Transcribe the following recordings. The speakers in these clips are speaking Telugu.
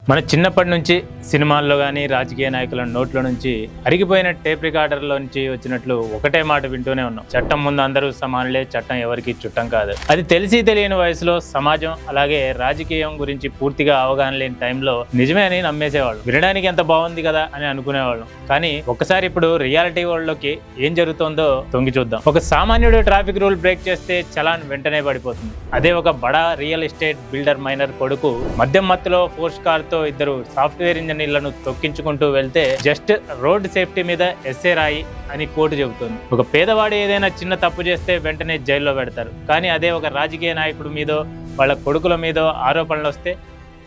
మన చిన్నప్పటి నుంచి సినిమాల్లో కానీ రాజకీయ నాయకుల నోట్ల నుంచి అరిగిపోయిన టేప్ రికార్డర్లో నుంచి వచ్చినట్లు ఒకటే మాట వింటూనే ఉన్నాం. చట్టం ముందు అందరూ సమానులే, చట్టం ఎవరికి చుట్టం కాదు. అది తెలిసి తెలియని వయసులో సమాజం అలాగే రాజకీయం గురించి పూర్తిగా అవగాహన లేని టైంలో నిజమే అని నమ్మేసేవాళ్ళు. వినడానికి ఎంత బాగుంది కదా అని అనుకునేవాళ్ళం. కానీ ఒక్కసారి ఇప్పుడు రియాలిటీ వరల్డ్ లోకి ఏం జరుగుతుందో తొంగి చూద్దాం. ఒక సామాన్యుడు ట్రాఫిక్ రూల్ బ్రేక్ చేస్తే చలాన్ వెంటనే పడిపోతుంది. అదే ఒక బడా రియల్ ఎస్టేట్ బిల్డర్ మైనర్ కొడుకు మద్యం మత్తులో ఫోర్స్ కార్ తో ఇద్దరు సాఫ్ట్వేర్ ఇంజనీర్లను తొక్కించుకుంటూ వెళ్తే జస్ట్ రోడ్ సేఫ్టీ మీద ఎస్ఏ రాయి అని కోర్టు చెబుతుంది. ఒక పేదవాడు ఏదైనా చిన్న తప్పు చేస్తే వెంటనే జైల్లో పెడతారు. కానీ అదే ఒక రాజకీయ నాయకుడి మీదో వాళ్ళ కొడుకుల మీదో ఆరోపణలు వస్తే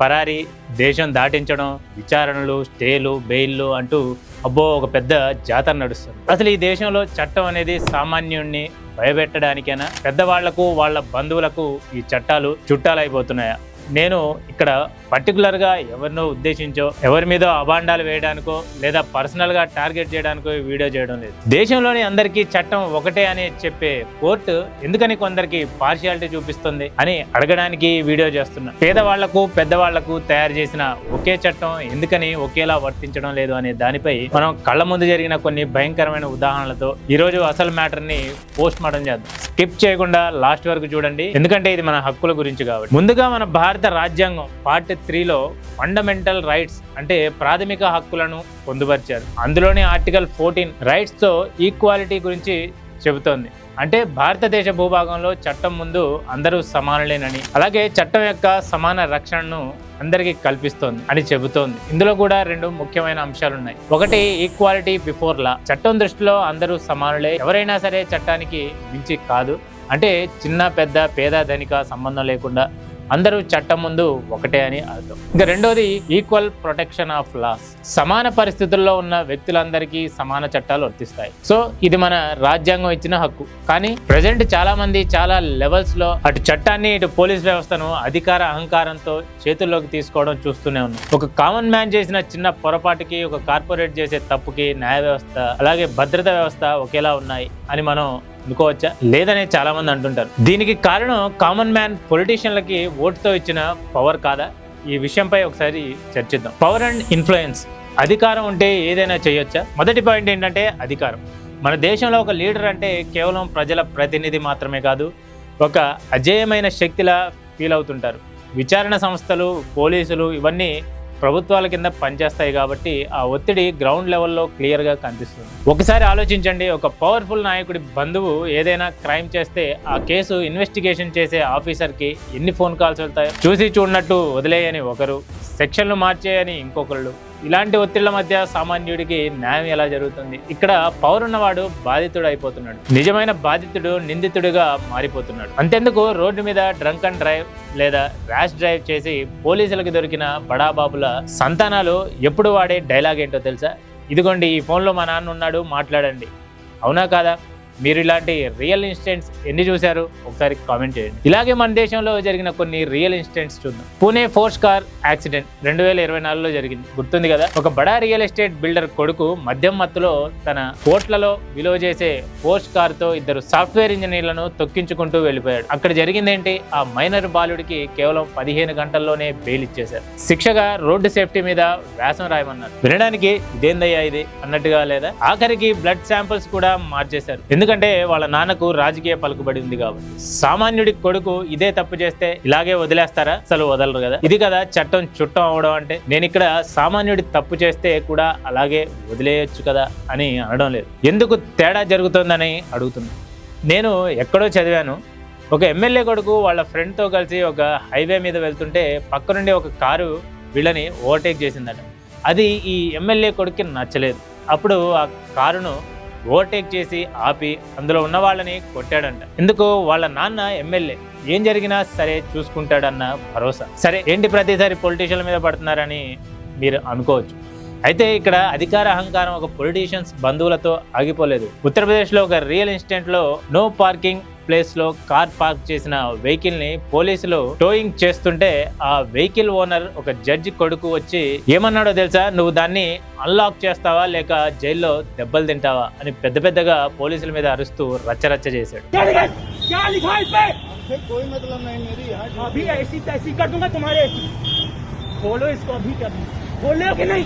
పరారీ, దేశం దాటించడం, విచారణలు, స్టేలు, బెయిల్లు అంటూ అబ్బో ఒక పెద్ద జాతర నడుస్తుంది. అసలు ఈ దేశంలో చట్టం అనేది సామాన్యుడిని భయపెట్టడానికైనా పెద్దవాళ్లకు వాళ్ళ బంధువులకు ఈ చట్టాలు చుట్టాలైపోతున్నాయా? నేను ఇక్కడ పర్టికులర్గా ఎవరినో ఉద్దేశించో ఎవరి మీద అభాండాలు వేయడానికో లేదా పర్సనల్గా టార్గెట్ చేయడానికో వీడియో చేయడం లేదు. దేశంలోని అందరికీ చట్టం ఒకటే అని చెప్పే కోర్టు ఎందుకని కొందరికి పార్షియాలిటీ చూపిస్తుంది అని అడగడానికి వీడియో చేస్తున్నా. పేదవాళ్లకు పెద్దవాళ్లకు తయారు చేసిన ఒకే చట్టం ఎందుకని ఒకేలా వర్తించడం లేదు అనే దానిపై మనం కళ్ళ ముందు జరిగిన కొన్ని భయంకరమైన ఉదాహరణలతో ఈరోజు అసలు మ్యాటర్ ని పోస్ట్ మార్టం చేద్దాం. స్కిప్ చేయకుండా లాస్ట్ వరకు చూడండి, ఎందుకంటే ఇది మన హక్కుల గురించి కాబట్టి. ముందుగా మన భారత రాజ్యాంగం పార్ట్ 3లో ఫండమెంటల్ రైట్స్ అంటే ప్రాథమిక హక్కులను పొందుపరిచారు. అందులోని ఆర్టికల్ 14 రైట్స్ తో ఈక్వాలిటీ గురించి చెబుతోంది. అంటే భారతదేశ భూభాగంలో చట్టం ముందు అందరూ సమానులేనని, అలాగే చట్టం యొక్క సమాన రక్షణను అందరికీ కల్పిస్తోంది అని చెబుతోంది. ఇందులో కూడా రెండు ముఖ్యమైన అంశాలు ఉన్నాయి. ఒకటి ఈక్వాలిటీ బిఫోర్ లా. చట్టం దృష్టిలో అందరూ సమానులే, ఎవరైనా సరే చట్టానికి మించి కాదు. అంటే చిన్న పెద్ద పేద ధనిక సంబంధం లేకుండా అందరూ చట్టం ముందు ఒకటే అని అర్థం. ఇంకా రెండోది ఈక్వల్ ప్రొటెక్షన్ ఆఫ్ లాస్. సమాన పరిస్థితుల్లో ఉన్న వ్యక్తులందరికీ సమాన చట్టాలు వర్తిస్తాయి. సో ఇది మన రాజ్యాంగం ఇచ్చిన హక్కు. కానీ ప్రజెంట్ చాలా మంది చాలా లెవెల్స్ లో అటు చట్టాన్ని ఇటు పోలీస్ వ్యవస్థను అధికార అహంకారంతో చేతుల్లోకి తీసుకోవడం చూస్తూనే ఉన్నాం. ఒక కామన్ మ్యాన్ చేసిన చిన్న పొరపాటుకి ఒక కార్పొరేట్ చేసే తప్పుకి న్యాయ వ్యవస్థ అలాగే భద్రతా వ్యవస్థ ఒకేలా ఉన్నాయి అని మనం అనుకోవచ్చా? లేదనే చాలా మంది అంటుంటారు. దీనికి కారణం కామన్ మ్యాన్ పొలిటీషియన్లకి ఓటుతో ఇచ్చిన పవర్ కాదా? ఈ విషయంపై ఒకసారి చర్చిద్దాం. Power and influence. అధికారం ఉంటే ఏదైనా చేయొచ్చా? మొదటి పాయింట్ ఏంటంటే అధికారం. మన దేశంలో ఒక లీడర్ అంటే కేవలం ప్రజల ప్రతినిధి మాత్రమే కాదు, ఒక అజేయమైన శక్తిలా ఫీల్ అవుతుంటారు. విచారణ సంస్థలు, పోలీసులు ఇవన్నీ ప్రభుత్వాల కింద పనిచేస్తాయి కాబట్టి ఆ ఒత్తిడి గ్రౌండ్ లెవెల్లో క్లియర్గా కనిపిస్తుంది. ఒకసారి ఆలోచించండి, ఒక పవర్ఫుల్ నాయకుడి బంధువు ఏదైనా క్రైమ్ చేస్తే ఆ కేసు ఇన్వెస్టిగేషన్ చేసే ఆఫీసర్కి ఎన్ని ఫోన్ కాల్స్ వెళ్తాయో. చూసి చూడనట్టు వదిలేయని ఒకరు, సెక్షన్లు మార్చేయని ఇంకొకళ్ళు. ఇలాంటి ఒత్తిళ్ల మధ్య సామాన్యుడికి న్యాయం ఎలా జరుగుతుంది? ఇక్కడ పవర్ ఉన్నవాడు బాధితుడు అయిపోతున్నాడు, నిజమైన బాధితుడు నిందితుడిగా మారిపోతున్నాడు. అంతెందుకు రోడ్డు మీద డ్రంక్ అండ్ డ్రైవ్ లేదా ర్యాష్ డ్రైవ్ చేసి పోలీసులకు దొరికిన బడాబాబుల సంతానాలు ఎప్పుడు వాడే డైలాగ్ ఏంటో తెలుసా? ఇదిగోండి ఈ ఫోన్లో మా నాన్న ఉన్నాడు, మాట్లాడండి. అవునా కాదా? మీరు ఇలాంటి రియల్ ఇన్సిడెంట్స్ ఎన్ని చూశారు? ఒకసారి కామెంట్ చేయండి. ఇలాగే మన దేశంలో జరిగిన కొన్ని రియల్ ఇన్సిడెంట్స్ చూద్దాం. పూణే ఫోర్స్ కార్ యాక్సిడెంట్ 2024లో జరిగింది, గుర్తుంది కదా? ఒక బడా రియల్ ఎస్టేట్ బిల్డర్ కొడుకు మద్యం మత్తులో తన కోట్లలో విలువ చేసే ఫోర్స్ కార్ తో ఇద్దరు సాఫ్ట్వేర్ ఇంజనీర్లను తొక్కించుకుంటూ వెళ్ళిపోయాడు. అక్కడ జరిగిందేంటి? ఆ మైనర్ బాలుడికి కేవలం 15 గంటల్లోనే బెయిల్ ఇచ్చేశారు. శిక్షగా రోడ్డు సేఫ్టీ మీద వ్యాసం రాయమన్నారు. వినడానికి ఇదేందయ్యా ఇది అన్నట్టుగా లేదా? ఆఖరికి బ్లడ్ శాంపిల్స్ కూడా మార్చేశారు. ఎందుకంటే వాళ్ళ నాన్నకు రాజకీయ పలుకుబడి ఉంది కాబట్టి. సామాన్యుడి కొడుకు ఇదే తప్పు చేస్తే ఇలాగే వదిలేస్తారా? అసలు వదలరు కదా. ఇది కదా చట్టం చుట్టం అవడం అంటే. నేను ఇక్కడ సామాన్యుడి తప్పు చేస్తే కూడా అలాగే వదిలేయచ్చు కదా అని అనడం లేదు. ఎందుకు తేడా జరుగుతుందని అడుగుతున్నా. నేను ఎక్కడో చదివాను, ఒక ఎమ్మెల్యే కొడుకు వాళ్ళ ఫ్రెండ్తో కలిసి ఒక హైవే మీద వెళ్తుంటే పక్క నుండి ఒక కారు వీళ్ళని ఓవర్టేక్ చేసిందట. అది ఈ ఎమ్మెల్యే కొడుకుకి నచ్చలేదు. అప్పుడు ఆ కారును ఓవర్టేక్ చేసి ఆపి అందులో ఉన్న వాళ్ళని కొట్టాడంట. ఎందుకు? వాళ్ళ నాన్న ఎమ్మెల్యే, ఏం జరిగినా సరే చూసుకుంటాడన్న భరోసా. సరే ఏంటి ప్రతిసారి పొలిటీషియన్ల మీద పడుతున్నారని మీరు అనుకోవచ్చు. అయితే ఇక్కడ అధికార అహంకారం ఒక పొలిటీషియన్స్ బంధువులతో ఆగిపోలేదు. ఉత్తరప్రదేశ్లో ఒక రియల్ ఇన్సిడెంట్లో నో పార్కింగ్ ప్లేస్ లో కార్ పార్క్ చేసిన వెహికల్ ని పోలీసులు టోయింగ్ చేస్తుంటే ఆ వెహికల్ ఓనర్ ఒక జడ్జి కొడుకు వచ్చి ఏమన్నాడో తెలుసా? నువ్వు దాన్ని అన్లాక్ చేస్తావా లేక జైల్లో దెబ్బలు తింటావా అని పెద్ద పెద్దగా పోలీసుల మీద అరుస్తూ రచ్చరచ్చ చేశాడు. खोलो इसको अभी क्या खोल रहे हो कि नहीं?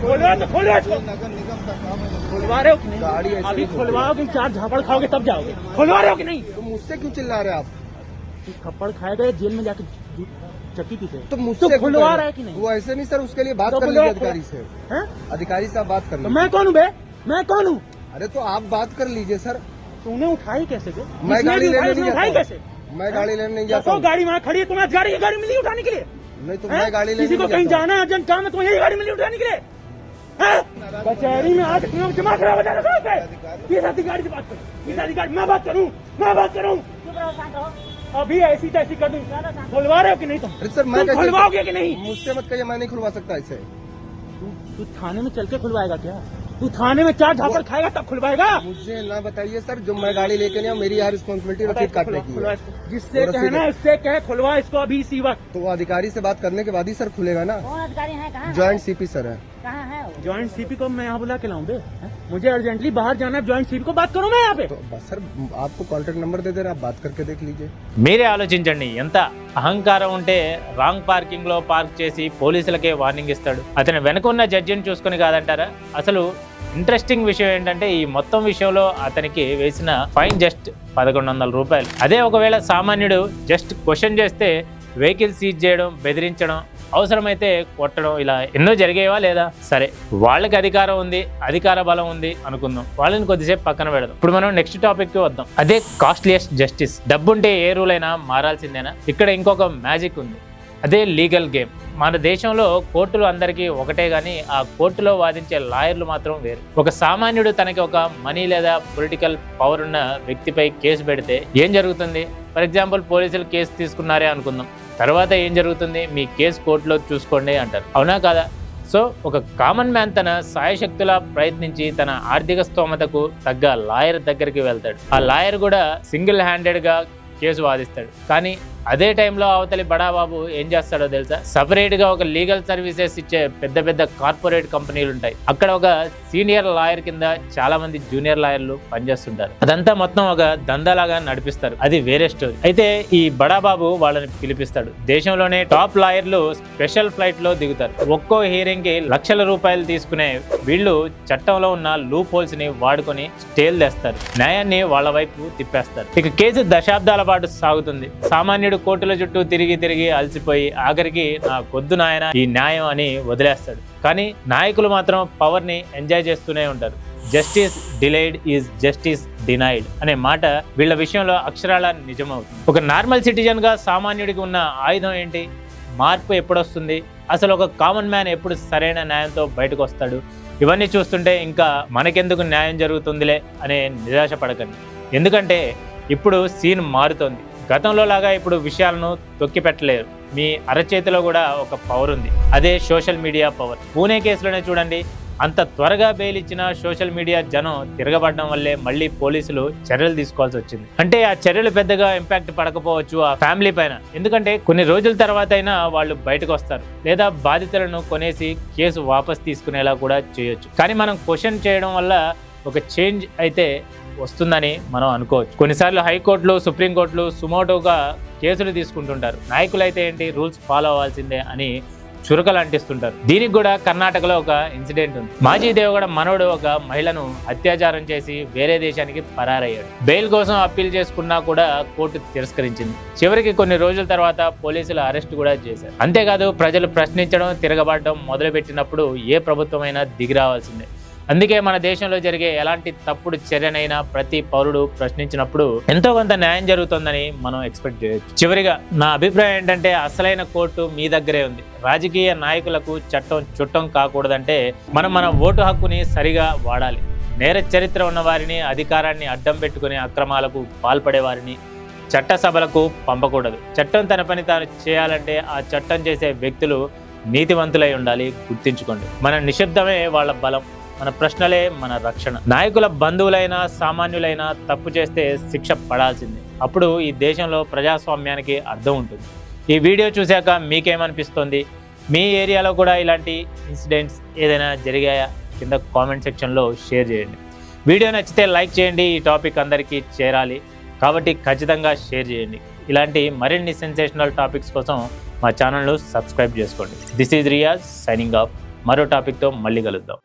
खोलो तो खोलो इसको। नगर निगम का काम है। खुलवा रहे हो कि गाड़ी नहीं? ऐसे अभी नहीं खुलवाओगे, 4 झापड़ खाओगे तब जाओगे। खुलवा रहे हो कि नहीं? तो मुझसे क्यों चिल्ला रहे हैं आप? थप्पड़ खाए गए जेल में जाके चक्की पीछे। तो मुझसे तो खुलवा रहे कि नहीं? वो ऐसे नहीं सर, उसके लिए बात तो कर बोलो लीजिए आप- अधिकारी से। हैं? अधिकारी से आप बात कर तो लीजिए। मैं कौन हूँ बे? मैं कौन हूँ? अरे तो आप बात कर लीजिए सर। तूने उठाई कैसे बे? मैं जिसने गाड़ी भी लेने उठाई, नहीं उसने उठाई जाता कैसे? हूँ। मैं गाड़ी लेने नहीं जाता देखो हूँ। गाड़ी वहाँ खड़ी है, तुम्हें गाड़ी मिली उठाने के लिए? नहीं तो हैं? मैं गाड़ी लेने किसी को नहीं कहीं जाता हूँ। जाना है अर्जेंट काम है, तुम्हें यही गाड़ी मिली उठाने के लिए? हैं? कचहरी में आज तुम दिमाग खराब हो जाना किस अधिकारी से बात करूं? किस अधिकारी? मैं बात करूं? अभी ऐसी तैसी कर दूं। खुलवा रहे हो कि नहीं तुम? अरे सर मैं तुम कैसे- खुलवाओगे कि नहीं? मुझसे मत कहिए, मैं नहीं खुलवा सकता ऐसे। तू थाने में चल के खुलवाएगा क्या? तू थाने में 4 झापड़ खाएगा तब खुलवाएगा? मुझे ना बताइए सर, जो मैं गाड़ी लेके नहीं आऊँ, मेरी यहाँ रिस्पॉन्सिबिलिटी रसीद काटने की है। जिससे वो रसीद कहना है। उससे कह खुलवा इसको अभी इसी वक्त। तो वो अधिकारी से बात करने के बाद ही सर खुलेगा ना। कौन अधिकारी है? कहाँ ज्वाइंट सीपी सर है। कहाँ है वो? ज्वाइंट सीपी को मैं यहाँ बुला के लाऊं बे? हैं? मुझे अर्जेंटली बाहर जाना है, ज्वाइंट सीपी को बात करूं मैं यहाँ पे? तो बस सर आपको कॉन्टेक्ट नंबर दे दे रहे हैं, आप बात करके देख लीजिए। మీరే ఆలోచించండి, ఎంత అహంకారం ఉంటే రాంగ్ పార్కింగ్ లో పార్క్ చేసి పోలీసులకే వార్నింగ్ ఇస్తాడు. అతని వెనక ఉన్న జడ్జిని చూసుకొని కాదంటారా? అసలు ఇంట్రెస్టింగ్ విషయం ఏంటంటే ఈ మొత్తం విషయంలో అతనికి వేసిన ఫైన్ జస్ట్ 1100 రూపాయలు. అదే ఒకవేళ సామాన్యుడు జస్ట్ క్వశ్చన్ చేస్తే వెహికల్ సీజ్ చేయడం, బెదిరించడం, అవసరమైతే కొట్టడం, ఇలా ఎన్నో జరిగేవా లేదా? సరే, వాళ్ళకి అధికారం ఉంది, అధికార బలం ఉంది అనుకుందాం, వాళ్ళని కొద్దిసేపు పక్కన పెడదాం. ఇప్పుడు మనం నెక్స్ట్ టాపిక్ కి వద్దాం. అదే కాస్ట్లీయెస్ట్ జస్టిస్. డబ్బుంటే ఏ రూల్ అయినా మారాల్సిందేనా? ఇక్కడ ఇంకొక మ్యాజిక్ ఉంది, అదే లీగల్ గేమ్. మన దేశంలో కోర్టులు అందరికీ ఒకటే గానీ ఆ కోర్టులో వాదించే లాయర్లు మాత్రం వేరు. ఒక సామాన్యుడు తనకి ఒక మనీ లేదా పొలిటికల్ పవర్ ఉన్న వ్యక్తిపై కేసు పెడితే ఏం జరుగుతుంది? ఫర్ ఎగ్జాంపుల్ పోలీసులు కేసు తీసుకున్నారే అనుకుందాం, తర్వాత ఏం జరుగుతుంది? మీ కేసు కోర్టులో చూసుకోండి అంటారు, అవునా కాదా? సో ఒక కామన్ మ్యాన్ తన సాయశక్తులా ప్రయత్నించి తన ఆర్థిక స్తోమతకు తగ్గ లాయర్ దగ్గరికి వెళ్తాడు. ఆ లాయర్ కూడా సింగిల్ హ్యాండెడ్గా కేసు వాదిస్తాడు. కానీ అదే టైంలో అవతలి బడాబాబు ఏం చేస్తాడో తెలుసా? సపరేట్గా ఒక లీగల్ సర్వీసెస్ ఇచ్చే పెద్ద పెద్ద కార్పొరేట్ కంపెనీలు ఉంటాయి. అక్కడ ఒక సీనియర్ లాయర్ కింద చాలా మంది జూనియర్ లాయర్లు పనిచేస్తుంటారు. అదంతా మొత్తం ఒక దందాలాగా నడిపిస్తారు, అది వేరే స్టోరీ. అయితే ఈ బడాబాబు వాళ్ళని పిలిపిస్తాడు. దేశంలోనే టాప్ లాయర్లు స్పెషల్ ఫ్లైట్ లో దిగుతారు. ఒక్కో హీరింగ్ కి లక్షల రూపాయలు తీసుకునే వీళ్ళు చట్టంలో ఉన్న లూప్ హోల్స్ ని వాడుకొని స్టేల్ తెస్తారు, న్యాయాన్ని వాళ్ళ వైపు తిప్పేస్తారు. ఇక కేసు దశాబ్దాల పాటు సాగుతుంది. సామాన్యుడు కోర్టుల చుట్టూ తిరిగి అలసిపోయి ఆఖరికి నా కొద్దు నాయన ఈ న్యాయం అని వదిలేస్తాడు. కానీ నాయకులు మాత్రం పవర్ ని ఎంజాయ్ చేస్తూనే ఉంటారు. Justice delayed is justice denied అనే మాట వీళ్ళ విషయంలో అక్షరాల నిజమవుతుంది. ఒక నార్మల్ సిటిజన్ గా సామాన్యుడికి ఉన్న ఆయుధం ఏంటి? మార్పు ఎప్పుడొస్తుంది? అసలు ఒక కామన్ మ్యాన్ ఎప్పుడు సరైన న్యాయంతో బయటకు వస్తాడు? ఇవన్నీ చూస్తుంటే ఇంకా మనకెందుకు న్యాయం జరుగుతుందిలే అనే నిరాశ పడకండి. ఎందుకంటే ఇప్పుడు సీన్ మారుతోంది. గతంలో లాగా ఇప్పుడు విషయాలను తొక్కి పెట్టలేరు. మీ అరచేతిలో కూడా ఒక పవర్ ఉంది, అదే సోషల్ మీడియా పవర్. పూణే కేసులోనే చూడండి, అంత త్వరగా బెయిల్ ఇచ్చిన సోషల్ మీడియా జనం తిరగబడడం వల్లే మళ్ళీ పోలీసులు చర్యలు తీసుకోవాల్సి వచ్చింది. అంటే ఆ చర్యలు పెద్దగా ఇంపాక్ట్ పడకపోవచ్చు ఆ ఫ్యామిలీ పైన, ఎందుకంటే కొన్ని రోజుల తర్వాత అయినా వాళ్ళు బయటకు వస్తారు, లేదా బాధితులను కొనేసి కేసు వాపస్ తీసుకునేలా కూడా చేయొచ్చు. కానీ మనం క్వశ్చన్ చేయడం వల్ల ఒక చేంజ్ అయితే వస్తుందని మనం అనుకోవచ్చు. కొన్నిసార్లు హైకోర్టులు, సుప్రీంకోర్టులు సుమోటోగా కేసులు తీసుకుంటుంటారు. నాయకులైతే ఏంటి, రూల్స్ ఫాలో అవ్వాల్సిందే అని చురకలు అంటిస్తుంటారు. దీనికి కూడా కర్ణాటకలో ఒక ఇన్సిడెంట్ ఉంది. మాజీ దేవగడ మనోడు ఒక మహిళను అత్యాచారం చేసి వేరే దేశానికి పరారయ్యాడు. బెయిల్ కోసం అప్పీల్ చేసుకున్నా కూడా కోర్టు తిరస్కరించింది. చివరికి కొన్ని రోజుల తర్వాత పోలీసులు అరెస్ట్ కూడా చేశారు. అంతేకాదు, ప్రజలు ప్రశ్నించడం, తిరగబడడం మొదలుపెట్టినప్పుడు ఏ ప్రభుత్వమైనా దిగి రావాల్సిందే. అందుకే మన దేశంలో జరిగే ఎలాంటి తప్పుడు చర్యనైనా ప్రతి పౌరుడు ప్రశ్నించినప్పుడు ఎంతో కొంత న్యాయం జరుగుతుందని మనం ఎక్స్పెక్ట్ చేయొచ్చు. చివరిగా నా అభిప్రాయం ఏంటంటే అసలైన కోర్టు మీ దగ్గరే ఉంది. రాజకీయ నాయకులకు చట్టం చుట్టం కాకూడదంటే మనం మన ఓటు హక్కుని సరిగా వాడాలి. నేర చరిత్ర ఉన్న వారిని, అధికారాన్ని అడ్డం పెట్టుకుని అక్రమాలకు పాల్పడే వారిని చట్టసభలకు పంపకూడదు. చట్టం తన పని తాను చేయాలంటే ఆ చట్టం చేసే వ్యక్తులు నీతివంతులై ఉండాలి, గుర్తించుకోండి. మన నిశ్శబ్దమే వాళ్ళ బలం, మన ప్రశ్నలే మన రక్షణ. నాయకుల బంధువులైనా సామాన్యులైనా తప్పు చేస్తే శిక్ష పడాల్సిందే. అప్పుడు ఈ దేశంలో ప్రజాస్వామ్యానికి అర్థం ఉంటుంది. ఈ వీడియో చూశాక మీకేమనిపిస్తుంది? మీ ఏరియాలో కూడా ఇలాంటి ఇన్సిడెంట్స్ ఏదైనా జరిగాయా? కింద కామెంట్ సెక్షన్లో షేర్ చేయండి. వీడియో నచ్చితే లైక్ చేయండి. ఈ టాపిక్ అందరికీ చేరాలి కాబట్టి ఖచ్చితంగా షేర్ చేయండి. ఇలాంటి మరిన్ని సెన్సేషనల్ టాపిక్స్ కోసం మా ఛానల్ను సబ్స్క్రైబ్ చేసుకోండి. This is Riyaz signing off. మరో టాపిక్తో మళ్ళీ కలుద్దాం.